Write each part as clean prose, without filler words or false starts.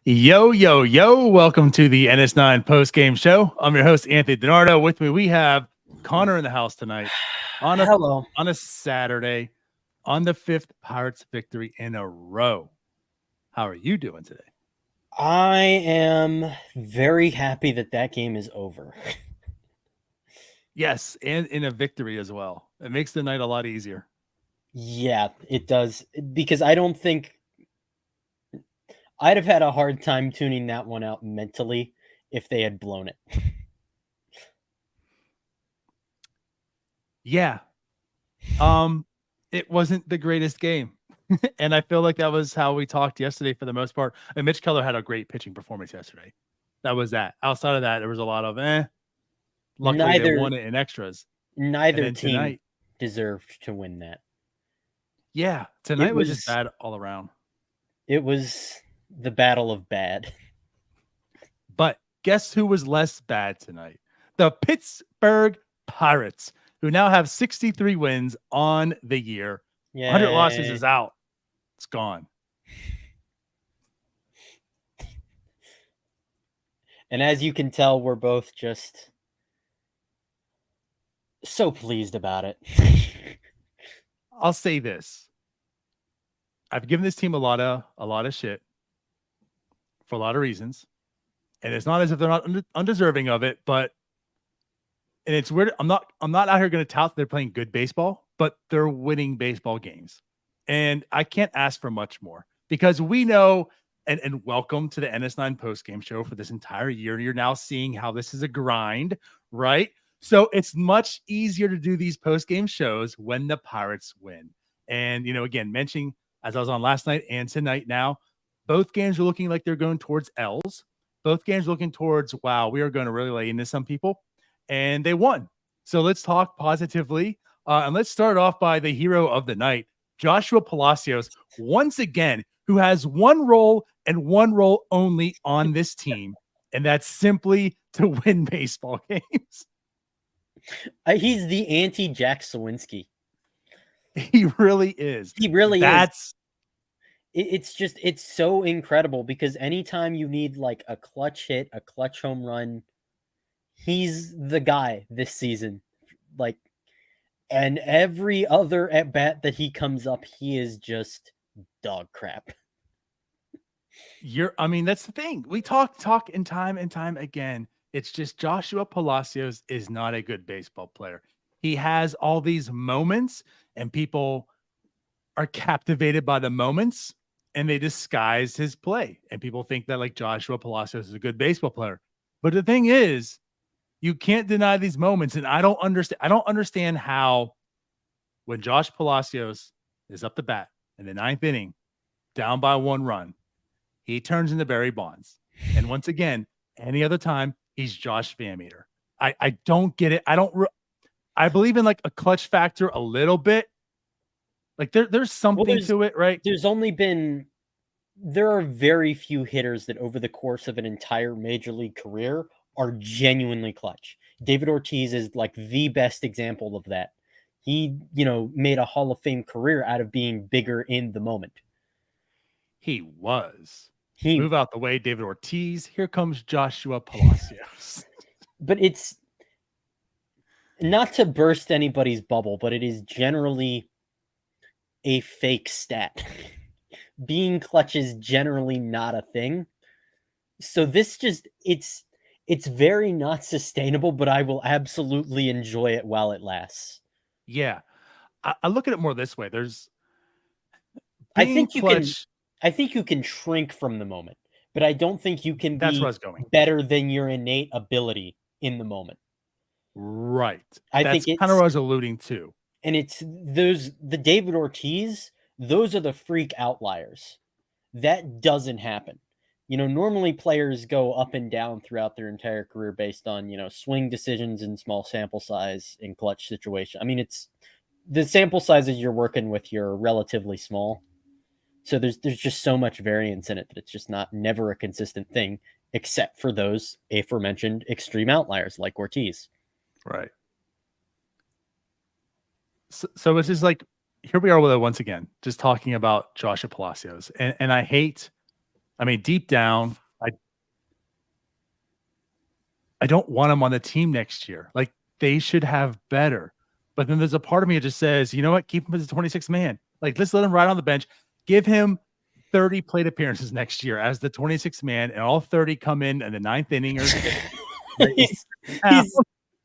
Yo, yo, yo. Welcome to the NS9 Postgame Show. I'm your host, Anthony DiNardo. With me, we have Connor in the house tonight on Hello. a Saturday on the fifth Pirates victory in a row. How are you doing today? I am very happy that game is over. Yes, and in a victory as well. It makes the night a lot easier. Yeah, it does. Because I don't think I'd have had a hard time tuning that one out mentally if they had blown it. Yeah. It wasn't the greatest game. And I feel like that was how we talked yesterday for the most part. And Mitch Keller had a great pitching performance yesterday. That was that. Outside of that, there was a lot of Luckily, they won it in extras. And Neither then team tonight, deserved to win that. yeah, tonight was just bad all around. It was the battle of bad. But guess who was less bad tonight? The Pittsburgh Pirates, who now have 63 wins on the year. 100 losses is out. It's gone. And as you can tell, we're both just so pleased about it. I'll say this. I've given this team a lot of shit for a lot of reasons. And it's not as if they're not undeserving of it, but and it's weird. I'm not out here going to tout they're playing good baseball, but they're winning baseball games. And I can't ask for much more because we know and welcome to the NS9 Postgame Show for this entire year. You're now seeing how this is a grind, right? So it's much easier to do these postgame shows when the Pirates win. And, again, mentioning as I was on last night and tonight now, both games are looking like they're going towards L's. Both games looking towards, wow, we are going to really lay into some people. And they won. So let's talk positively. And let's start off by the hero of the night, Joshua Palacios, once again, who has one role and one role only on this team, and that's simply to win baseball games. He's the anti-Jack Sawinski. He really is. He really is. It's so incredible because anytime you need like a clutch hit, a clutch home run, he's the guy this season. Like, and every other at bat that he comes up, he is just dog crap. That's the thing. We talk in time and time again. It's just Joshua Palacios is not a good baseball player. He has all these moments and people are captivated by the moments and they disguise his play. And people think that like Joshua Palacios is a good baseball player. But the thing is, you can't deny these moments. And I don't understand how when Josh Palacios is up the bat in the ninth inning, down by 1 run, he turns into Barry Bonds. And once again, any other time, he's Josh Van Meter. I don't get it. I believe in like a clutch factor a little bit. Like there's something to it, right? There are very few hitters that over the course of an entire major league career are genuinely clutch. David Ortiz is like the best example of that. He, made a Hall of Fame career out of being bigger in the moment. He was. Move out the way, David Ortiz. Here comes Joshua Palacios. But it's not to burst anybody's bubble, but it is generally a fake stat. Being clutch is generally not a thing. So this it's very not sustainable, but I will absolutely enjoy it while it lasts. Yeah. I look at it more this way. I think you can shrink from the moment, but I don't think you can be better than your innate ability in the moment. Right. That's kind of what I was alluding to. And it's the David Ortiz, those are the freak outliers. That doesn't happen. Normally players go up and down throughout their entire career based on, swing decisions and small sample size in clutch situation. I mean, it's the sample sizes you're working with, you're relatively small. So there's just so much variance in it that it's just never a consistent thing, except for those aforementioned extreme outliers like Ortiz. Right. So it's just like, here we are with it once again, just talking about Joshua Palacios. And I hate I mean, deep down, I don't want him on the team next year. Like, they should have better. But then there's a part of me that just says, you know what? Keep him as a 26th man. Like, let's let him ride on the bench. Give him 30 plate appearances next year as the 26th man, and all 30 come in the ninth inning or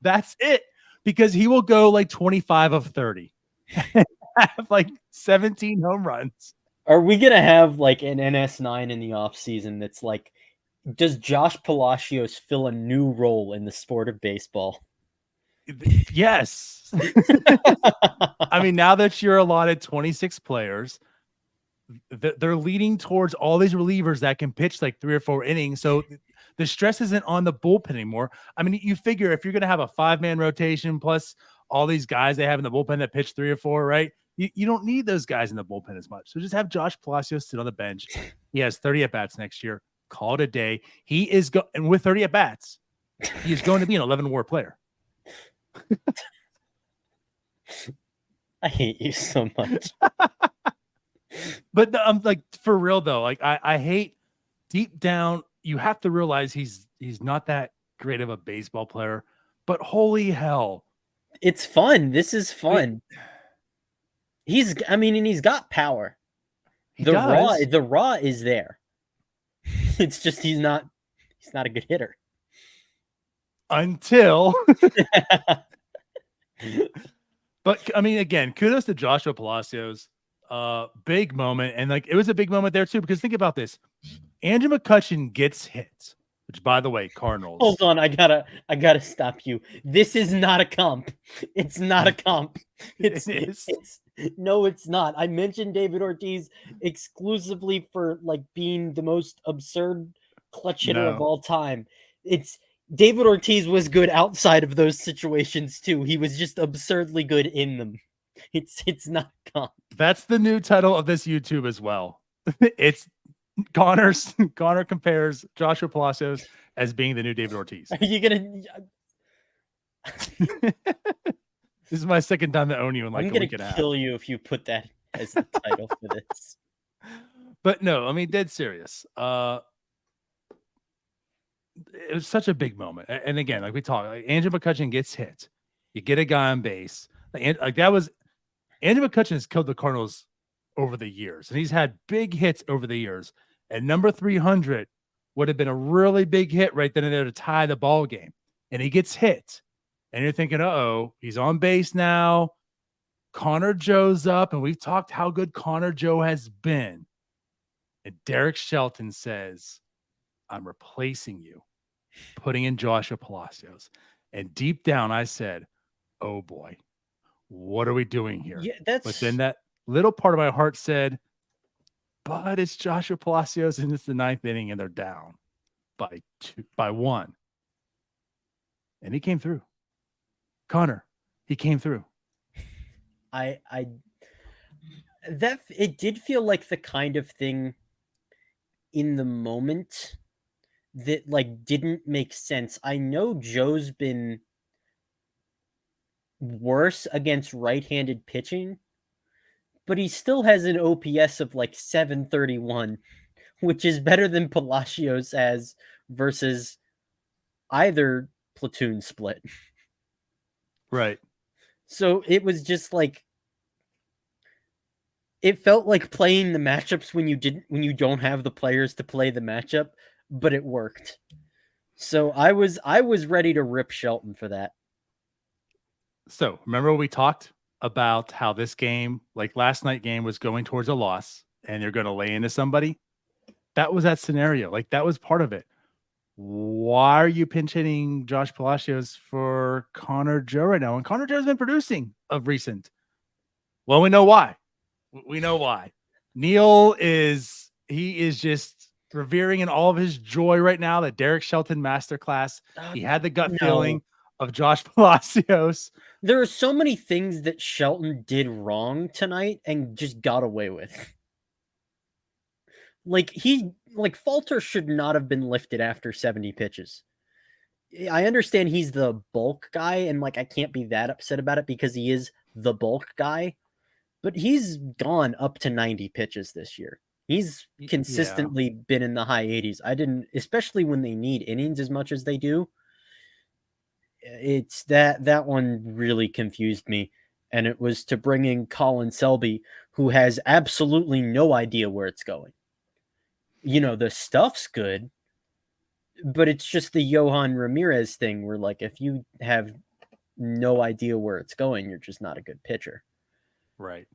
that's it. Because he will go like 25 of 30. Have like 17 home runs. Are we gonna have like an NS9 in the offseason that's like, does Josh Palacios fill a new role in the sport of baseball? Yes. I mean, now that you're allotted 26 players, they're leading towards all these relievers that can pitch like 3 or 4 innings. So the stress isn't on the bullpen anymore. I mean, you figure if you're going to have a 5-man rotation plus all these guys they have in the bullpen that pitch 3 or 4, right? You don't need those guys in the bullpen as much. So just have Josh Palacios sit on the bench. He has 30 at-bats next year. Call it a day. He is and with 30 at-bats, he is going to be an 11 WAR player. I hate you so much. But I'm like, for real though, like I hate, deep down, you have to realize he's not that great of a baseball player, but holy hell, it's fun. This is fun. And he's got power. The raw is there. It's just he's not a good hitter. Until but I mean, again, kudos to Joshua Palacios. Big moment. And like, it was a big moment there too, because think about this. Andrew McCutchen gets hit, which, by the way, Cardinals. Hold on, I gotta stop you. This is not a comp. It's not a comp. No, it's not. I mentioned David Ortiz exclusively for like being the most absurd clutch hitter of all time. David Ortiz was good outside of those situations too. He was just absurdly good in them. It's not comp. That's the new title of this YouTube as well. It's Connor compares Joshua Palacios as being the new David Ortiz. Are you gonna? This is my second time to own you in like a week and a half. I'm gonna kill you if you put that as the title for this. But no, I mean, dead serious. It was such a big moment. And again, like we talked, like Andrew McCutchen gets hit. You get a guy on base. Like that was Andrew McCutchen has killed the Cardinals over the years, and he's had big hits over the years. And number 300 would have been a really big hit right then and there to tie the ball game. And he gets hit. And you're thinking, uh-oh, he's on base now. Connor Joe's up, and we've talked how good Connor Joe has been. And Derek Shelton says, I'm replacing you, putting in Joshua Palacios. And deep down, I said, oh boy, what are we doing here? Yeah, but then that little part of my heart said, but it's Joshua Palacios, and it's the 9th inning, and they're down by 1. And he came through. Connor, he came through. It did feel like the kind of thing in the moment that like didn't make sense. I know Joe's been worse against right-handed pitching, but he still has an OPS of like 731, which is better than Palacios has versus either platoon split. Right. So it was just like, it felt like playing the matchups when you don't have the players to play the matchup, but it worked. So I was ready to rip Shelton for that. So remember we talked about how this game, like last night game, was going towards a loss and you're going to lay into somebody? That was that scenario. Like that was part of it. Why are you pinch hitting Josh Palacios for Connor Joe right now? And Connor Joe's been producing of recent. Well, we know why. We know why. Neil is just revering in all of his joy right now. That Derek Shelton masterclass. He had the gut feeling of Josh Palacios. There are so many things that Shelton did wrong tonight and just got away with. Like Falter should not have been lifted after 70 pitches. I understand he's the bulk guy, and like I can't be that upset about it because he is the bulk guy, but he's gone up to 90 pitches this year. He's consistently been in the high 80s. Especially when they need innings as much as they do. It's that one really confused me. And it was to bring in Colin Selby, who has absolutely no idea where it's going. The stuff's good, but it's just the Johan Ramirez thing where, like, if you have no idea where it's going, you're just not a good pitcher. Right.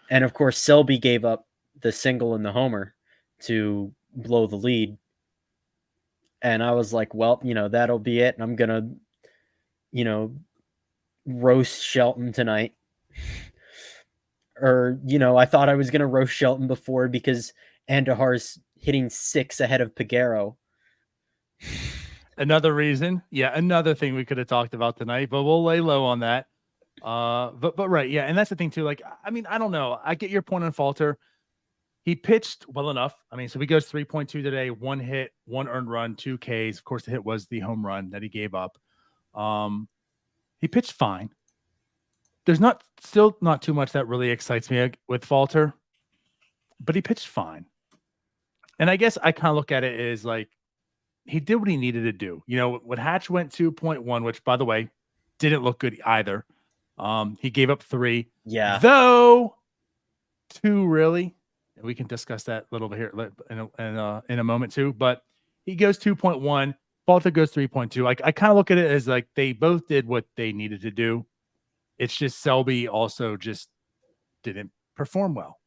And of course, Selby gave up the single and the homer to blow the lead. And I was like, well, that'll be it. And I'm going to, roast Shelton tonight. Or, I thought I was going to roast Shelton before because Andujar's hitting 6 ahead of Peguero. Another reason. Yeah, another thing we could have talked about tonight, but we'll lay low on that. But right, yeah, and that's the thing too. Like, I mean, I don't know. I get your point on Falter. He pitched well enough. I mean, so he goes 3.2 today, 1 hit, 1 earned run, 2 Ks. Of course, the hit was the home run that he gave up. He pitched fine. There's still not too much that really excites me with Falter, but he pitched fine. And I guess I kind of look at it as like he did what he needed to do. When Hatch went 2.1, which by the way didn't look good either. He gave up 3. Yeah. Though 2 really. And we can discuss that a little bit here in a moment too. But he goes 2.1. Falter goes 3.2. I kind of look at it as like they both did what they needed to do. It's just Selby also just didn't perform well.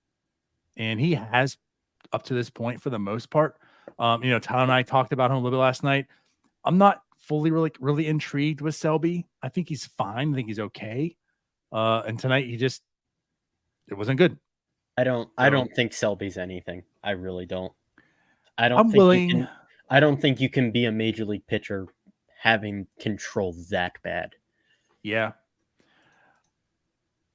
And he has up to this point for the most part. Tyler and I talked about him a little bit last night. I'm not fully really intrigued with Selby. I think he's fine. I think he's okay. And tonight it wasn't good. I don't think Selby's anything. I really don't. I don't think you can be a major league pitcher having control that bad. Yeah.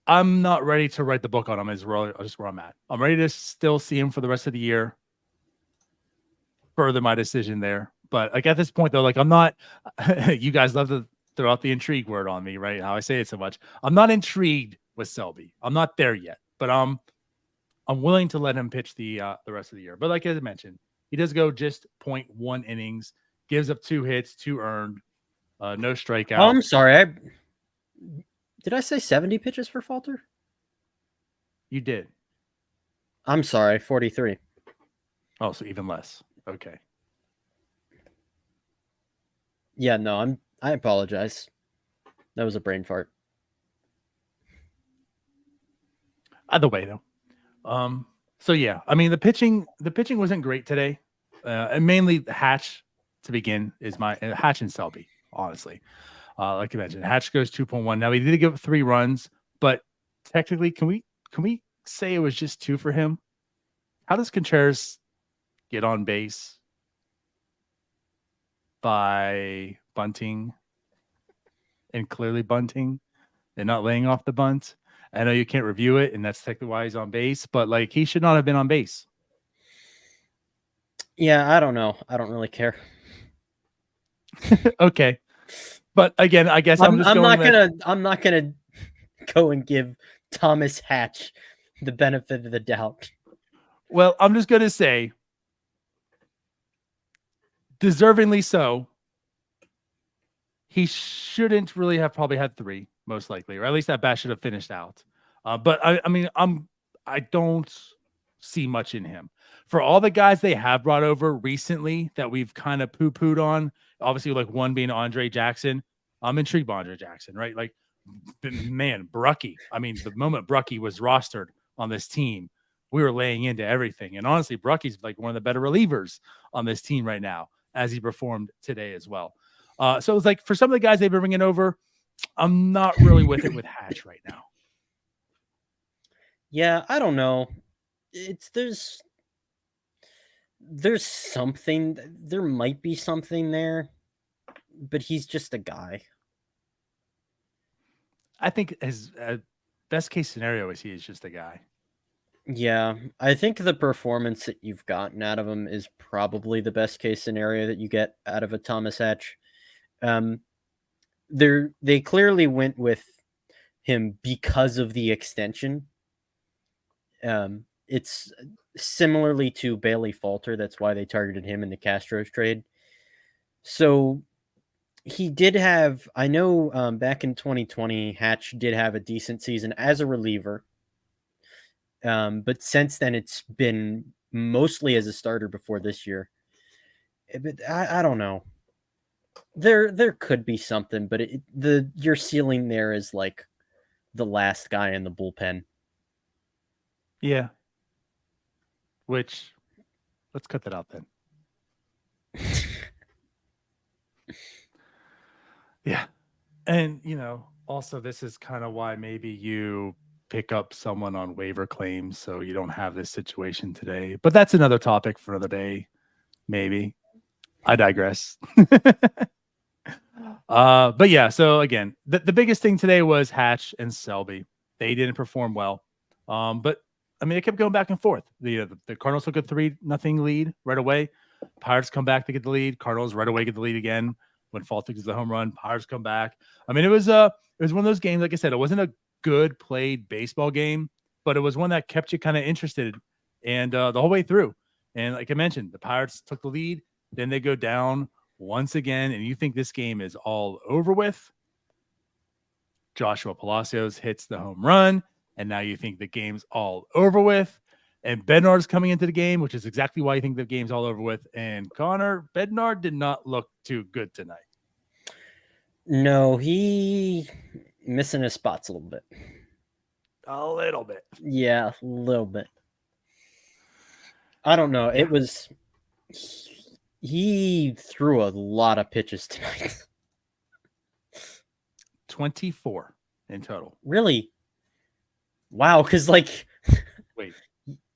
I'm not ready to write the book on him is just where I'm at. I'm ready to still see him for the rest of the year. Further my decision there. But like at this point though, like I'm not you guys love to throw out the intrigue word on me, right? How I say it so much. I'm not intrigued with Selby. I'm not there yet, but I'm willing to let him pitch the rest of the year. But like I mentioned, he does go just 0.1 innings, gives up 2 hits, 2 earned, no strikeout. Oh, I'm sorry. Did I say 70 pitches for Falter? You did. I'm sorry, 43. Oh, so even less. Okay. Yeah, no, I apologize. That was a brain fart. Either way, though. So yeah, I mean the pitching wasn't great today, and mainly Hatch to begin is my Hatch and Selby, honestly. Like I mentioned, Hatch goes 2.1. Now he did give up 3 runs, but technically, can we say it was just 2 for him? How does Contreras get on base by bunting and clearly bunting and not laying off the bunt? I know you can't review it, and that's technically why he's on base, but like he should not have been on base. Yeah, I don't know. I don't really care. Okay. But again, I guess I'm not gonna go and give Thomas Hatch the benefit of the doubt. Well, I'm just gonna say, deservingly so. He shouldn't really have probably had 3, most likely, or at least that bat should have finished out. But I mean, I don't see much in him. For all the guys they have brought over recently that we've kind of poo-pooed on, obviously like one being Andre Jackson. I'm intrigued by Andre Jackson, right? Like, man, Brucky. I mean, the moment Brucky was rostered on this team, we were laying into everything. And honestly, Brucky's like one of the better relievers on this team right now, as he performed today as well. So it was like for some of the guys they've been bringing over, I'm not really with it with Hatch right now. Yeah, I don't know. There's something. There might be something there, but he's just a guy. I think his best case scenario is he is just a guy. Yeah, I think the performance that you've gotten out of him is probably the best case scenario that you get out of a Thomas Hatch. They clearly went with him because of the extension. it's similarly to Bailey Falter. That's why they targeted him in the Castros trade. So he did have, I know back in 2020, Hatch did have a decent season as a reliever. But since then, it's been mostly as a starter before this year. But I don't know. There could be something, but your ceiling there is like the last guy in the bullpen. Yeah. Which, let's cut that out then. Yeah. And, also this is kind of why maybe you pick up someone on waiver claims so you don't have this situation today. But that's another topic for another day, maybe. I digress. But yeah, so again, the biggest thing today was Hatch and Selby. They didn't perform well. But I mean, it kept going back and forth. The Cardinals took a 3-0 lead right away. Pirates come back to get the lead. Cardinals right away get the lead again. When Falter gets the home run, Pirates come back. I mean, it was one of those games. Like I said, it wasn't a good played baseball game, but it was one that kept you kind of interested and the whole way through. And like I mentioned, the Pirates took the lead. Then they go down once again, and you think this game is all over with. Joshua Palacios hits the home run, and now you think the game's all over with. And Bednar's coming into the game, which is exactly why you think the game's all over with. And Connor, Bednar did not look too good tonight. No, he missing his spots a little bit. A little bit. Yeah, a little bit. I don't know. Yeah. It was... He threw a lot of pitches tonight. 24 in total. Really? Wow, because like... Wait,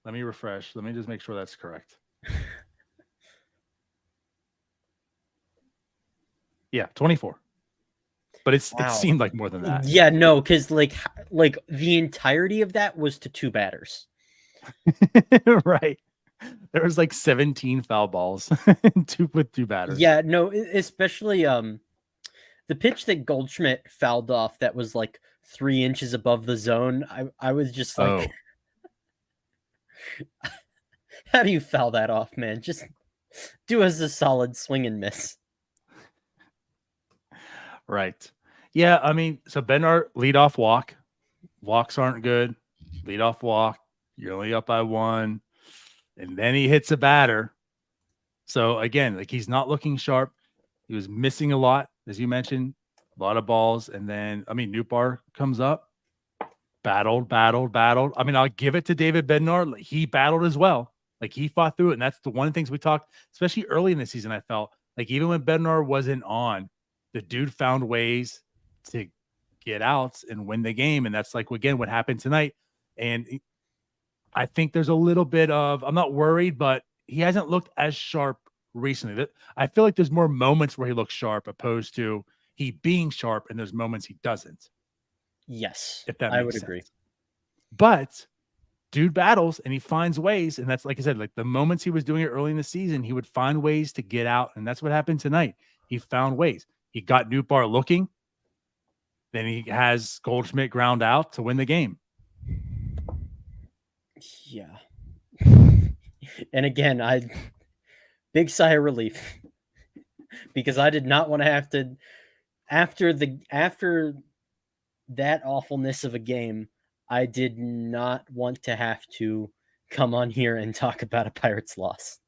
let me refresh. Let me just make sure that's correct. Yeah, 24. But it seemed like more than that. Yeah, no, because like the entirety of that was to 2 batters. Right. There was like 17 foul balls with 2 batters. Yeah, no, especially the pitch that Goldschmidt fouled off that was like 3 inches above the zone. I was just like, how do you foul that off, man? Just do us a solid swing and miss. Right. Yeah, I mean, so Bednar leadoff walk. Walks aren't good. Leadoff walk. You're only up by 1. And then he hits a batter. So again, like he's not looking sharp. He was missing a lot, as you mentioned, a lot of balls. And then, I mean, Newbar comes up, battled. I mean, I'll give it to David Bednar. Like, he battled as well. Like he fought through it. And that's the one of the things we talked, especially early in the season, I felt like even when Bednar wasn't on, the dude found ways to get outs and win the game. And that's like, again, what happened tonight. And I think there's a little bit of, I'm not worried, but he hasn't looked as sharp recently. I feel like there's more moments where he looks sharp opposed to he being sharp, and there's moments he doesn't. Yes, if that makes I would sense. Agree. But dude battles and he finds ways, and that's like I said, like the moments he was doing it early in the season, he would find ways to get out, and that's what happened tonight. He found ways. He got Newbar looking. Then he has Goldschmidt ground out to win the game. Yeah. And again, big sigh of relief because I did not want to have to after that awfulness of a game, I did not want to have to come on here and talk about a Pirates loss.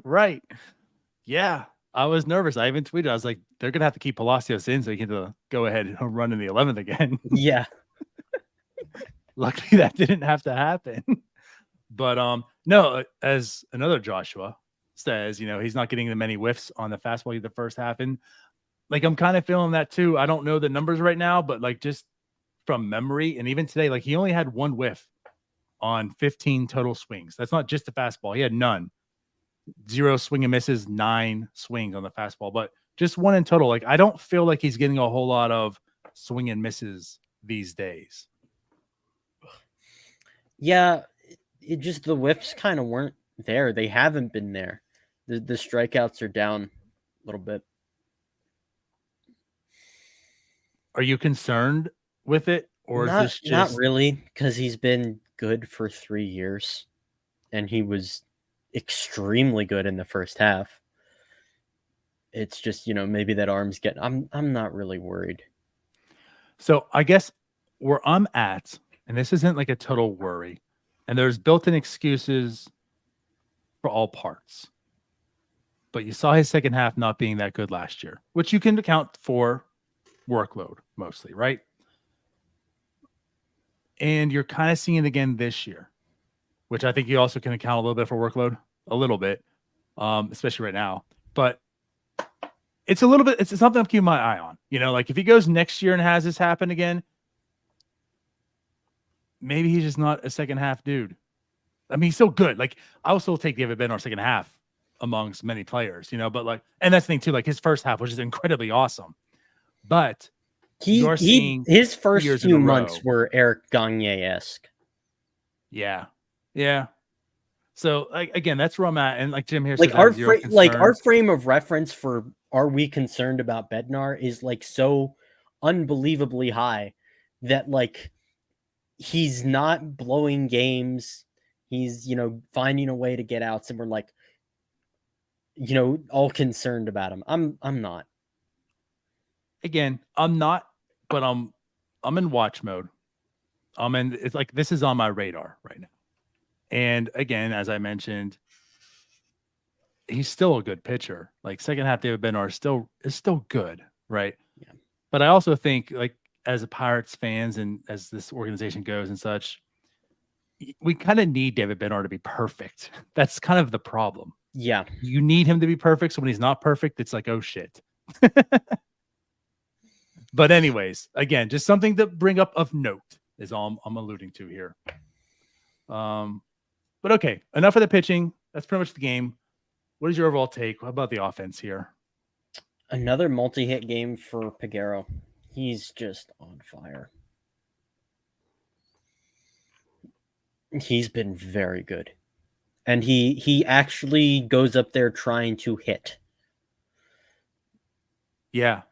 Right. Yeah. I was nervous. I even tweeted, I was like, they're going to have to keep Palacios in so he can go ahead and home run in the 11th again. Yeah. Luckily that didn't have to happen. But no, as another Joshua says, he's not getting the many whiffs on the fastball the first half. And like, I'm kind of feeling that too. I don't know the numbers right now, but like just from memory, and even today, like he only had 1 whiff on 15 total swings. That's not just the fastball. He had none. 0 swing and misses, 9 swings on the fastball, but just 1 in total. Like, I don't feel like he's getting a whole lot of swing and misses these days. Yeah, it just the whiffs kind of weren't there. They haven't been there. The strikeouts are down a little bit. Are you concerned with it, or is this just not really? Because he's been good for 3 years, and he was extremely good in the first half. It's just, maybe that arm's getting. I'm not really worried. So I guess where I'm at, and this isn't like a total worry, and there's built-in excuses for all parts. But you saw his second half not being that good last year, which you can account for workload mostly, right? And you're kind of seeing it again this year, which I think you also can account a little bit for workload, a little bit, especially right now. But it's something I'm keeping my eye on. Like if he goes next year and has this happen again, maybe he's just not a second half dude. I mean, he's still good. Like I will still take David Bednar second half amongst many players, but like, and that's the thing too, like his first half, which is incredibly awesome. But you're seeing his first few months row. were Eric Gagne-esque. Yeah. Yeah. So like again, that's where I'm at. And like Jim here like said, our frame of reference for are we concerned about Bednar is like so unbelievably high that like he's not blowing games. He's, finding a way to get outs, and we're like, all concerned about him. I'm not. Again, I'm not, but I'm in watch mode. It's like this is on my radar right now. And again, as I mentioned, he's still a good pitcher. Like second half David Bednar is still good, right? Yeah. But I also think like as a Pirates fans and as this organization goes and such, we kind of need David Bednar to be perfect. That's kind of the problem. Yeah. You need him to be perfect. So when he's not perfect, it's like, oh shit. But anyways, again, just something to bring up of note is all I'm alluding to here. But okay, enough of the pitching. That's pretty much the game. What is your overall take? How about the offense here? Another multi-hit game for Peguero. He's just on fire. He's been very good. And he actually goes up there trying to hit. Yeah.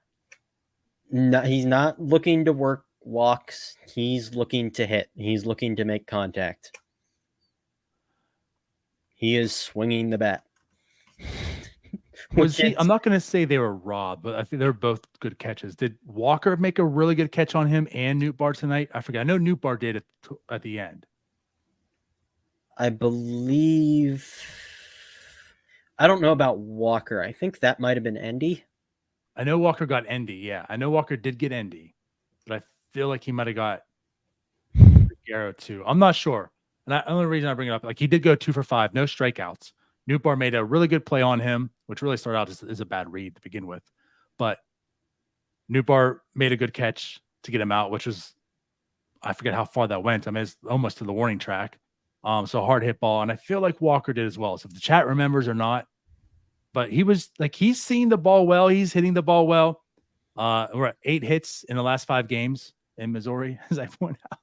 No, he's not looking to work walks. He's looking to hit. He's looking to make contact. He is swinging the bat. I'm not going to say they were robbed, but I think they're both good catches. Did Walker make a really good catch on him and Nootbaar tonight? I forget. I know Nootbaar did it at the end. I believe. I don't know about Walker. I think that might have been Endy. I know Walker got Endy. Yeah, I know Walker did get Endy, but I feel like he might have got Peguero too. I'm not sure. And the only reason I bring it up, like he did go 2 for 5, no strikeouts. Nootbaar made a really good play on him, which really started out as a bad read to begin with. But Nootbaar made a good catch to get him out, which was, I forget how far that went. I mean, it's almost to the warning track. So hard hit ball. And I feel like Walker did as well. So if the chat remembers or not, but he was like, he's seeing the ball well. He's hitting the ball well. We're at 8 hits in the last 5 games in Missouri, as I point out.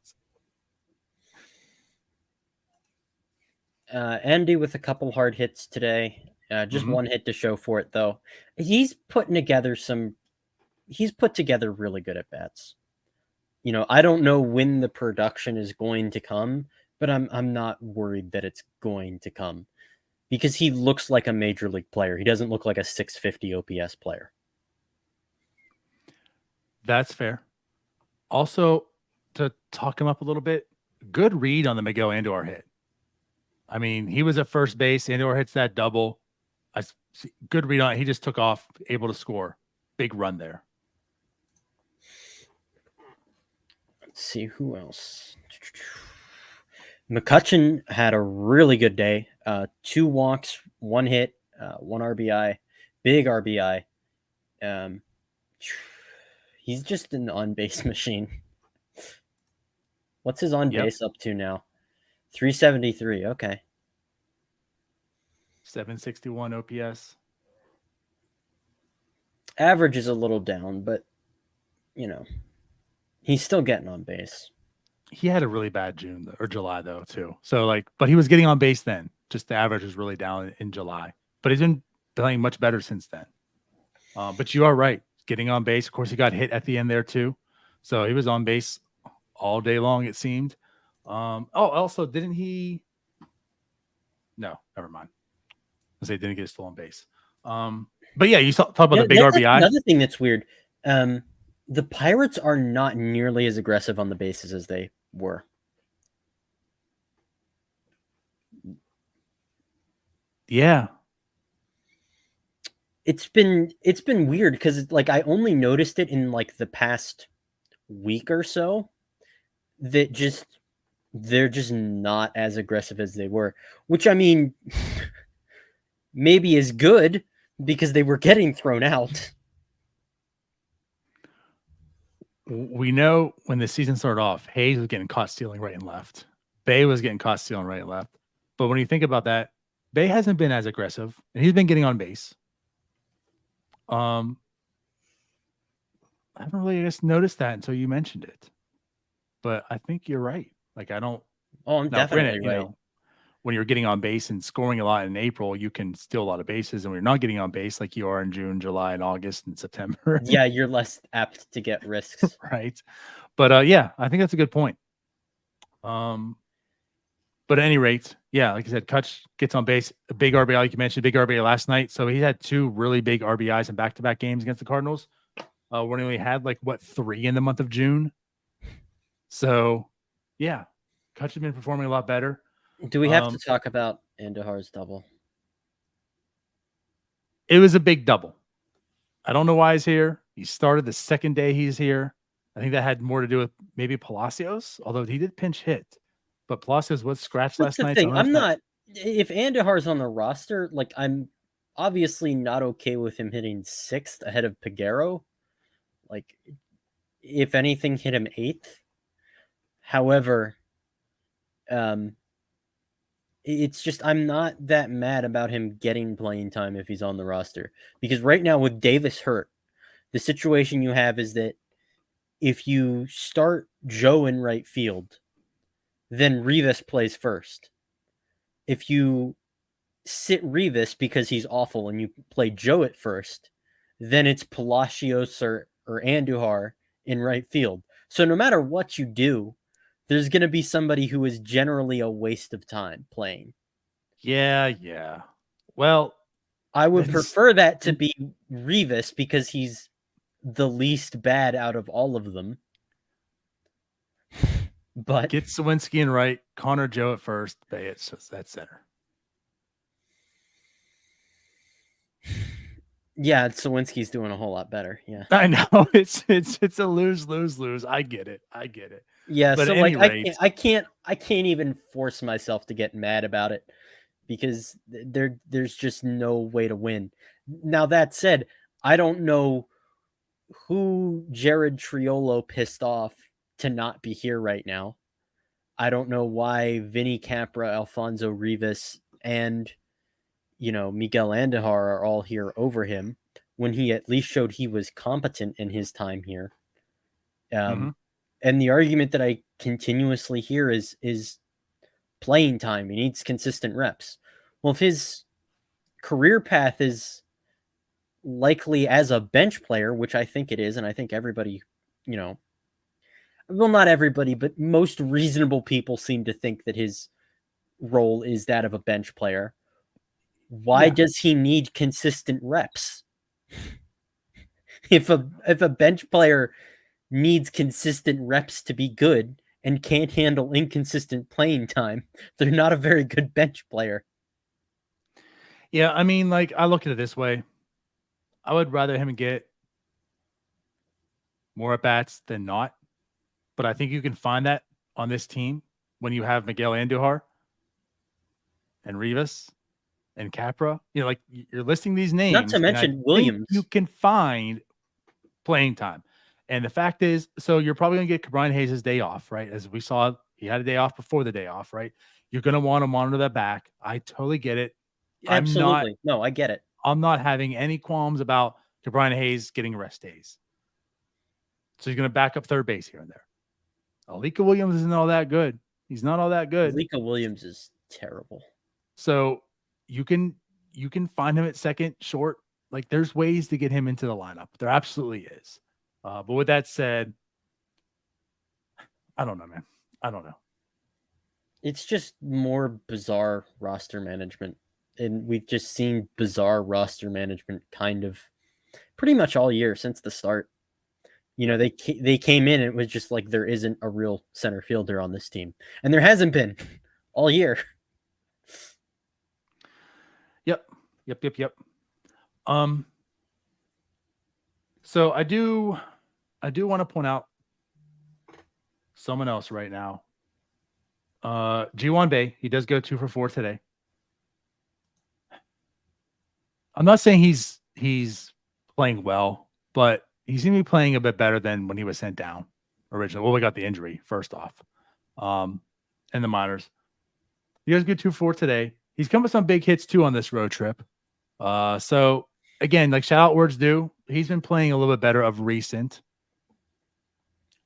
Andy with a couple hard hits today. Just one hit to show for it, though. He's put together really good at bats. I don't know when the production is going to come, but I'm not worried that it's going to come because he looks like a major league player. He doesn't look like a 650 OPS player. That's fair. Also, to talk him up a little bit, good read on the Miguel Andor hit. I mean, he was at first base. Andor hits that double. Good read on it. He just took off, able to score. Big run there. Let's see who else. McCutchen had a really good day. 2 walks, 1 hit, 1 RBI, big RBI. He's just an on-base machine. What's his on-base up to now? 373. Okay. 761 OPS. Average is a little down, but he's still getting on base. He had a really bad June or July though too. So but he was getting on base then. Just the average was really down in July. But he's been playing much better since then. But you are right. Getting on base. Of course, he got hit at the end there too. So he was on base all day long, it seemed. Also, didn't he? No, never mind. I say didn't get a stolen base. But yeah, you talk about the big That's RBI. another thing that's weird. The Pirates are not nearly as aggressive on the bases as they were. Yeah. It's been weird because like I only noticed it in like the past week or so that they're just not as aggressive as they were, which I mean maybe is good because they were getting thrown out. We know when the season started off, Hayes was getting caught stealing right and left. Bay was getting caught stealing right and left. But when you think about that, Bay hasn't been as aggressive, and he's been getting on base. I haven't really just noticed that until you mentioned it. But I think you're right. Like I don't. Oh, I'm Now, definitely granted, right. When you're getting on base and scoring a lot in April, you can steal a lot of bases, and when you're not getting on base like you are in June, July, and August, and September. Yeah, you're less apt to get risks. Right. But yeah, I think that's a good point. But at any rate, yeah, like I said, Kutch gets on base, a big RBI, like you mentioned, big RBI last night. So he had 2 really big RBIs in back-to-back games against the Cardinals. When he only had 3 in the month of June. So yeah, Kutch has been performing a lot better. Do we have to talk about Andujar's double? It was a big double. I don't know why he's here. He started the second day he's here. I think that had more to do with maybe Palacios, although he did pinch hit. But Palacios was scratched That's last the night. thing. I'm not. If Andujar's on the roster, like I'm obviously not okay with him hitting 6th ahead of Peguero. Like, if anything, hit him 8th. However, it's just I'm not that mad about him getting playing time if he's on the roster, because right now with Davis hurt, the situation you have is that if you start Joe in right field, then Rivas plays first. If you sit Rivas because he's awful and you play Joe at first, then it's Palacios or Andujar in right field. So no matter what you do, there's going to be somebody who is generally a waste of time playing. Yeah. Well, I would prefer that to be Rivas because he's the least bad out of all of them. But get Sawinski in right, Connor Joe at first, Bay at center. Yeah, Sawinski's doing a whole lot better. Yeah, I know it's a lose. I get it. Yeah, but so at any rate, I can't even force myself to get mad about it because there's just no way to win. Now that said, I don't know who Jared Triolo pissed off to not be here right now. I don't know why Vinny Capra, Alfonso Rivas, and Miguel Andujar are all here over him when he at least showed he was competent in his time here. And the argument that I continuously hear is playing time. He needs consistent reps. Well, if his career path is likely as a bench player, which I think it is, and I think everybody, well, not everybody, but most reasonable people seem to think that his role is that of a bench player. Why does he need consistent reps? If a bench player needs consistent reps to be good and can't handle inconsistent playing time, they're not a very good bench player. Yeah, I mean, I look at it this way. I would rather him get more at bats than not. But I think you can find that on this team when you have Miguel Andujar and Rivas and Capra. You're listing these names. Not to mention Williams. You can find playing time. And the fact is, so you're probably going to get Brian Hayes' day off, right? As we saw, he had a day off before the day off, right? You're going to want to monitor that back. I totally get it. Absolutely. No, I get it. I'm not having any qualms about Brian Hayes getting rest days. So he's going to back up third base here and there. Alika Williams isn't all that good. He's not all that good. Alika Williams is terrible. So you can find him at second, short. There's ways to get him into the lineup. There absolutely is. But with that said, I don't know, man. I don't know. It's just more bizarre roster management. And we've just seen bizarre roster management kind of pretty much all year since the start. They came in and it was just like there isn't a real center fielder on this team. And there hasn't been all year. Yep. So I do want to point out someone else right now. G1 Bay, he does go 2 for 4 today. I'm not saying he's playing well, but he seemed to be playing a bit better than when he was sent down originally. Well, we got the injury first off, in the minors. He does go 2 for 4 today. He's come with some big hits too on this road trip. So again, like shout out words due. He's been playing a little bit better of recent.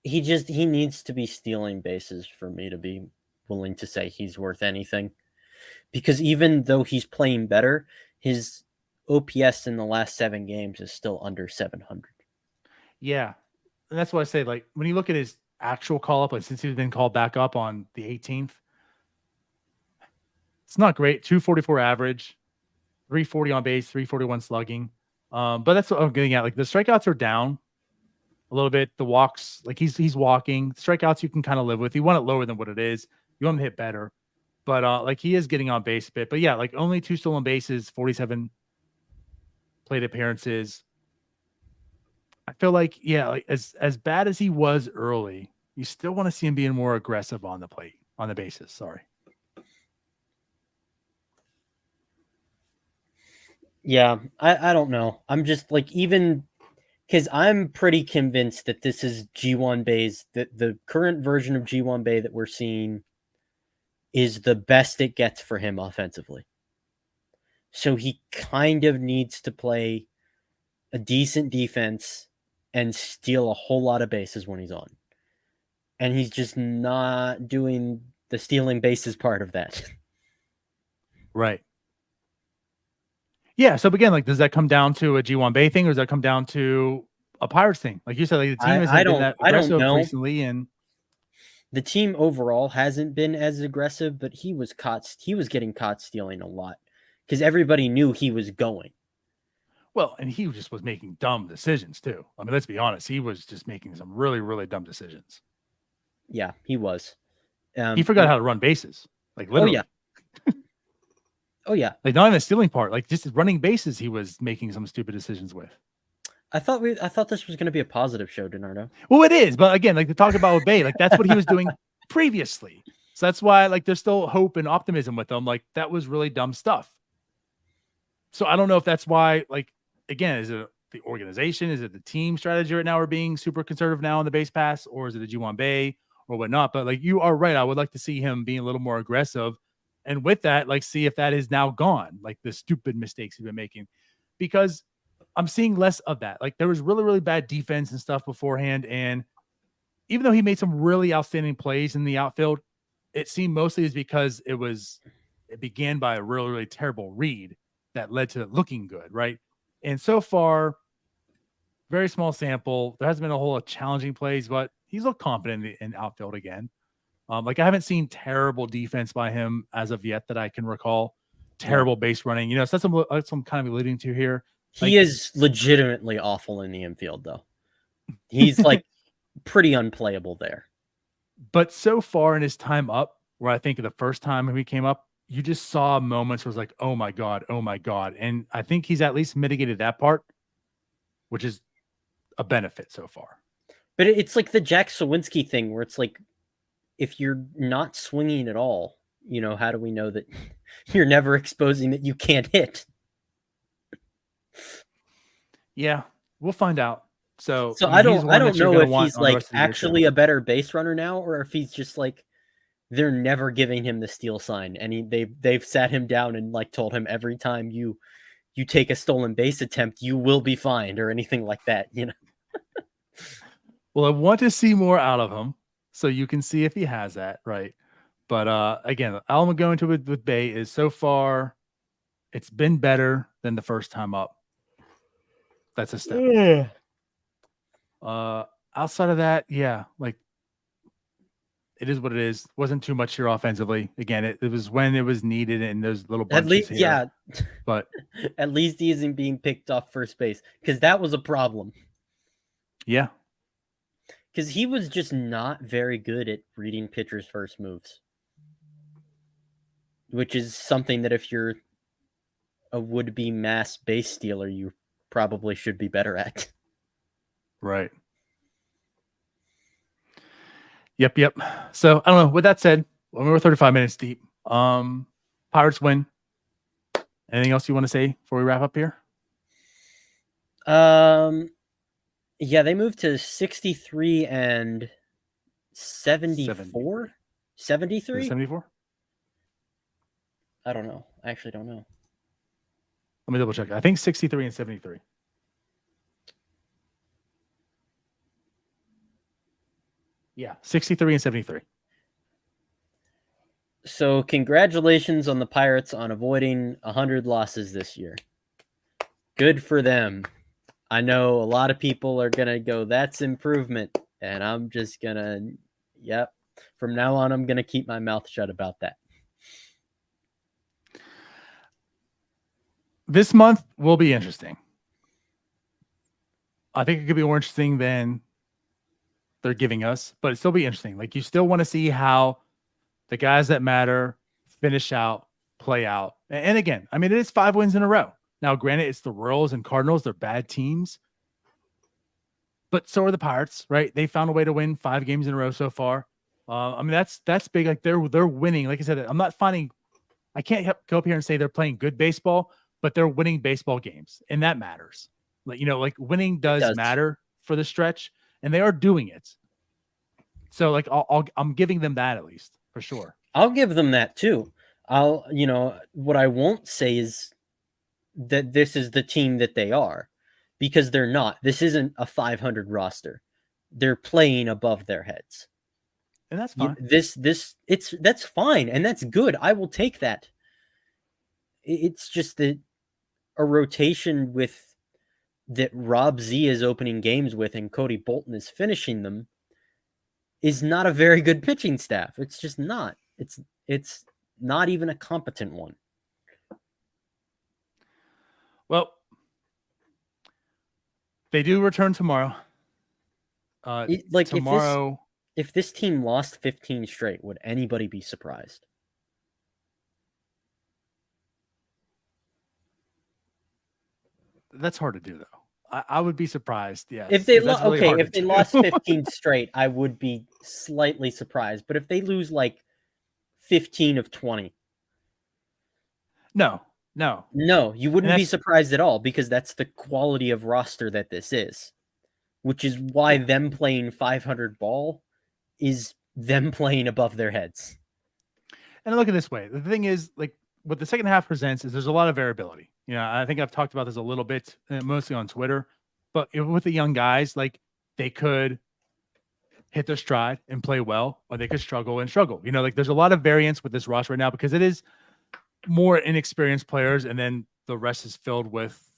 He needs to be stealing bases for me to be willing to say he's worth anything. Because even though he's playing better, his OPS in the last 7 games is still under 700. Yeah. And that's why I say, like, when you look at his actual call up, like since he's been called back up on the 18th, it's not great. 244 average, 340 on base, 341 slugging. But that's what I'm getting at. Like the strikeouts are down a little bit. The walks, like he's walking. Strikeouts you can kind of live with. You want it lower than what it is. You want him to hit better. But like he is getting on base a bit. But yeah, like only 2 stolen bases, 47 plate appearances. I feel like, yeah, like as bad as he was early, you still want to see him being more aggressive on the plate, on the bases. Sorry. Yeah, I don't know. I'm just like, even because I'm pretty convinced that this is G1 Bay's, that the current version of G1 Bay that we're seeing is the best it gets for him offensively. So he kind of needs to play a decent defense and steal a whole lot of bases when he's on. And he's just not doing the stealing bases part of that. Right. Yeah. So again, like, does that come down to a G1 Bay thing, or does that come down to a Pirates thing? Like you said, like the team hasn't been that aggressive recently, and the team overall hasn't been as aggressive, but he was getting caught stealing a lot because everybody knew he was going. Well, and he just was making dumb decisions too. I mean, let's be honest, he was just making some really, really dumb decisions. Yeah, he was. He forgot how to run bases, like literally. Oh yeah. Oh yeah. Like not even the stealing part, like just running bases, he was making some stupid decisions with. I thought this was going to be a positive show, DiNardo. Well, it is, but again, like to talk about Bay, like that's what he was doing previously. So that's why, like, there's still hope and optimism with him. Like that was really dumb stuff. So I don't know if that's why, like, again, is it the organization? Is it the team strategy right now? We're being super conservative now on the base pass, or is it the G1 Bay or whatnot? But like, you are right. I would like to see him being a little more aggressive. And with that, like, see if that is now gone, like the stupid mistakes he's been making, because I'm seeing less of that. Like there was really, really bad defense and stuff beforehand. And even though he made some really outstanding plays in the outfield, it seemed mostly is because it began by a really, really terrible read that led to it looking good. Right. And so far, very small sample. There hasn't been a whole lot of challenging plays, but he's looked confident in outfield again. Like I haven't seen terrible defense by him as of yet that I can recall. Terrible base running. You know, so that's what I'm kind of alluding to here. He is legitimately awful in the infield, though. He's like pretty unplayable there. But so far in his time up, where I think the first time he came up, you just saw moments where it was like, oh my God, oh my God. And I think he's at least mitigated that part, which is a benefit so far. But it's like the Jack Sawinski thing where it's like, if you're not swinging at all, you know, how do we know that you're never exposing that you can't hit? Yeah, we'll find out. So I don't know if he's like actually a better base runner now, or if he's just like they're never giving him the steal sign, and they've sat him down and like told him every time you take a stolen base attempt, you will be fined or anything like that, you know. Well, I want to see more out of him, so you can see if he has that, right? But again, all I'm going to with Bay is so far, it's been better than the first time up. That's a step. Yeah. Outside of that, yeah, like it is what it is. Wasn't too much here offensively. Again, it was when it was needed and those little At bunches least, here. yeah. But at least he isn't being picked off first base because that was a problem. yeah. Because he was just not very good at reading pitchers' first moves, which is something that if you're a would-be mass base stealer, you probably should be better at. Right. Yep. So I don't know. With that said, when we were 35 minutes deep, Pirates win. Anything else you want to say before we wrap up here? Yeah, they moved to 63 and 74? 73? 74? I don't know. I actually don't know. Let me double check. I think 63 and 73. Yeah, 63 and 73. So congratulations on the Pirates on avoiding 100 losses this year. Good for them. I know a lot of people are going to go, that's improvement. And I'm just going to, yep. From now on, I'm going to keep my mouth shut about that. This month will be interesting. I think it could be more interesting than they're giving us, but it'll still be interesting. Like, you still want to see how the guys that matter finish out, play out. And again, I mean, it is 5 wins in a row. Now, granted, it's the Royals and Cardinals. They're bad teams. But so are the Pirates, right? They found a way to win 5 games in a row so far. I mean, that's big. Like, they're winning. Like I said, I'm not finding – I can't go up here and say they're playing good baseball, but they're winning baseball games, and that matters. Like, like winning does matter for the stretch, and they are doing it. So, like, I'm giving them that at least, for sure. I'll give them that too. What I won't say is that this is the team that they are, because they're not. This isn't a 500 roster. They're playing above their heads. And that's fine. That's fine, and that's good. I will take that. It's just that a rotation with that Rob Z is opening games with and Cody Bolton is finishing them is not a very good pitching staff. It's just not. It's not even a competent one. Well, they do return tomorrow. Tomorrow, if this team lost 15 straight, would anybody be surprised? That's hard to do, though. I would be surprised. Yes. If they if they lost 15 straight, I would be slightly surprised. But if they lose like 15 of 20, no, you wouldn't be surprised at all, because that's the quality of roster that this is, which is why them playing 500 ball is them playing above their heads. And look at it this way. The thing is, like, what the second half presents is there's a lot of variability. I think I've talked about this a little bit, mostly on Twitter, but with the young guys, like, they could hit their stride and play well, or they could struggle. Like, there's a lot of variance with this roster right now because it is more inexperienced players, and then the rest is filled with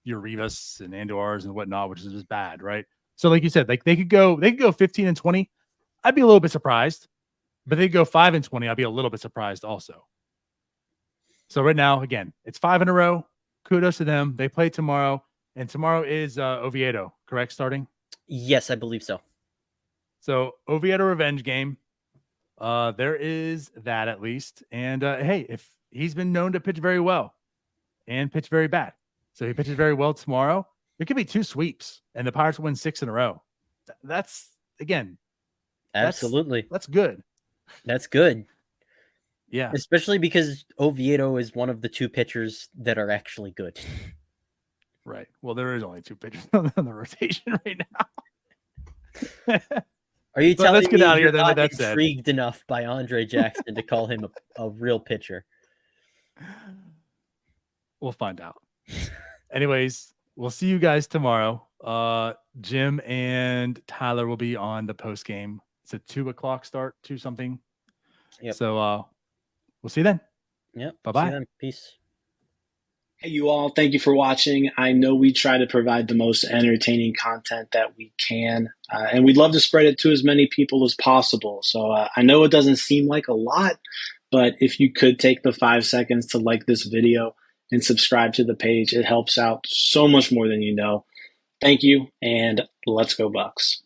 your Rivas and Andors and whatnot, which is just bad, right? So, like you said, like, they could go 15 and 20. I'd be a little bit surprised, but they go 5 and 20. I'd be a little bit surprised also. So right now, again, it's 5 in a row. Kudos to them. They play tomorrow, and tomorrow is Oviedo, correct? Starting? Yes, I believe so. So Oviedo revenge game. There is that, at least. And hey, if he's been known to pitch very well and pitch very bad, so he pitches very well tomorrow, there could be 2 sweeps, and the Pirates win 6 in a row. That's, again, absolutely, that's good. That's good. Yeah, especially because Oviedo is one of the 2 pitchers that are actually good. Right. Well, there is only 2 pitchers on the rotation right now. Are you telling me you're not intrigued enough by Andre Jackson to call him a real pitcher? We'll find out. Anyways, we'll see you guys tomorrow. Jim and Tyler will be on the post game. It's a 2:00 start, 2 something. Yep. So we'll see you then. Yep. Bye-bye. Peace. Hey, you all, thank you for watching. I know we try to provide the most entertaining content that we can, and we'd love to spread it to as many people as possible. So I know it doesn't seem like a lot, but if you could take the 5 seconds to like this video and subscribe to the page, it helps out so much more than you know. Thank you, and let's go Bucks.